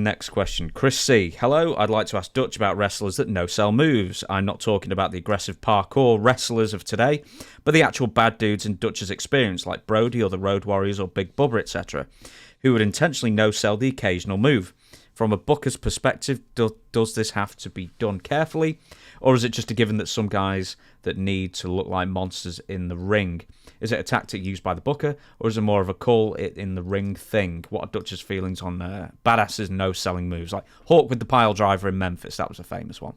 next question. Chris C. Hello, I'd like to ask Dutch about wrestlers that no-sell moves. I'm not talking about the aggressive parkour wrestlers of today, but the actual bad dudes in Dutch's experience, like Brody or the Road Warriors or Big Bubba, etc., who would intentionally no-sell the occasional move. From a booker's perspective, does this have to be done carefully, or is it just a given that some guys that need to look like monsters in the ring? Is it a tactic used by the booker, or is it more of a call it in the ring thing? What are Dutch's feelings on badasses no-selling moves? Like Hawk with the Piledriver in Memphis, that was a famous one.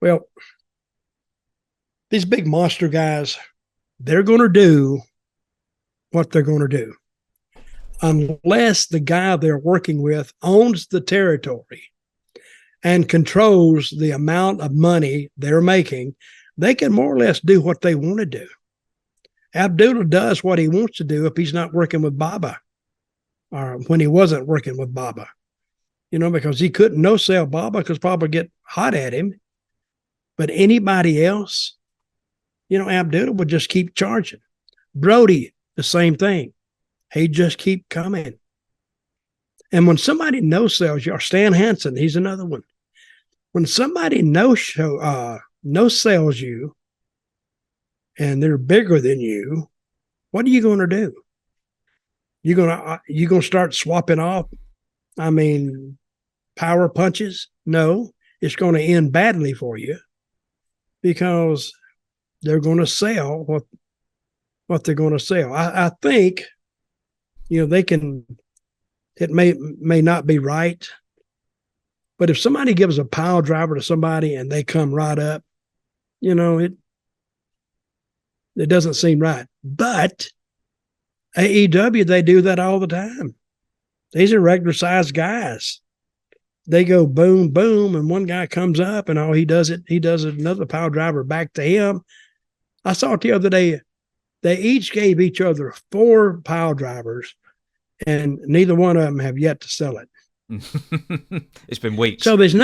Well, these big monster guys, they're going to do what they're going to do. Unless the guy they're working with owns the territory and controls the amount of money they're making, they can more or less do what they want to do. Abdullah does what he wants to do if he's not working with Baba, or when he wasn't working with Baba, because he couldn't no-sell Baba because Baba would get hot at him. But anybody else, Abdullah would just keep charging. Brody, the same thing. He'd just keep coming. And when somebody no-sells you, or Stan Hansen, he's another one. When somebody no-sells you and they're bigger than you, what are you going to do? You going to start swapping off, power punches? No, it's going to end badly for you because they're going to sell what they're going to sell. I think, they can, it may not be right, but if somebody gives a pile driver to somebody and they come right up, it doesn't seem right. But AEW, they do that all the time. These are regular sized guys. They go boom, boom, and one guy comes up and he does another pile driver back to him. I saw it the other day. They each gave each other 4 pile drivers, and neither one of them have yet to sell it. It's been weeks. So there's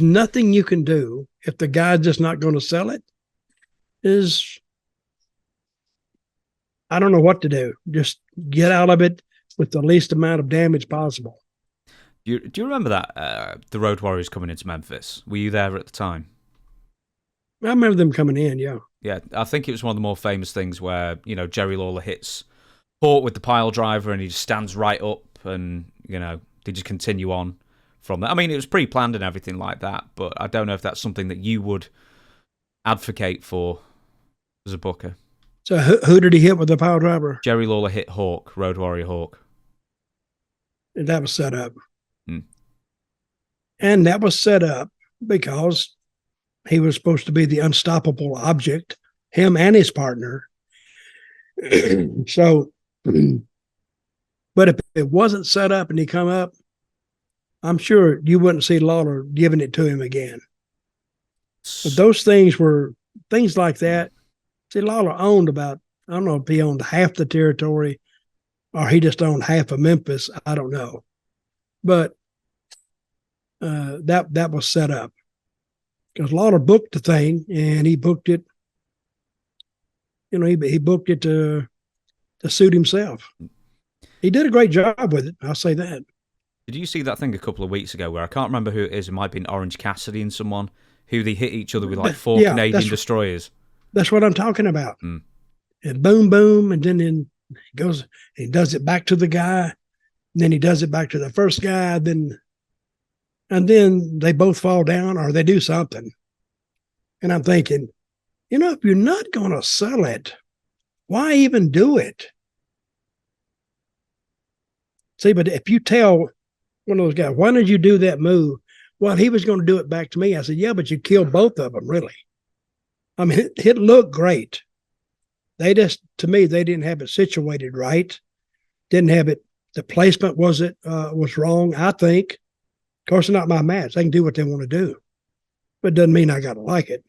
nothing you can do if the guy's just not going to sell it. I don't know what to do. Just get out of it with the least amount of damage possible. Do you remember that, the Road Warriors coming into Memphis? Were you there at the time? I remember them coming in, yeah. Yeah, I think it was one of the more famous things where, Jerry Lawler hits Hart with the pile driver and he just stands right up and, they just continue on from that. It was pre-planned and everything like that, but I don't know if that's something that you would advocate for as a booker. So who did he hit with the pile driver? Jerry Lawler hit Hawk, Road Warrior Hawk. And that was set up. And that was set up because he was supposed to be the unstoppable object, him and his partner. So, but if it wasn't set up and he come up, I'm sure you wouldn't see Lawler giving it to him again. But those things were things like that. See, Lawler owned about, I don't know if he owned half the territory or he just owned half of Memphis. I don't know. But that was set up because Lawler booked the thing and he booked it. He booked it to suit himself. He did a great job with it. I'll say that. Did you see that thing a couple of weeks ago where I can't remember who it is? It might have been Orange Cassidy and someone who they hit each other with like 4 Canadian destroyers. That's what I'm talking about. And boom, boom, and then he goes, he does it back to the guy, and then he does it back to the first guy, and then they both fall down or they do something. And I'm thinking, if you're not going to sell it, why even do it? See, but if you tell one of those guys, why did you do that move? Well, he was going to do it back to me. I said, yeah, but you killed both of them, really. It looked great. To me, they didn't have it situated right. Didn't have it. The placement was wrong, I think. Of course, it's not my match. They can do what they want to do. But it doesn't mean I got to like it.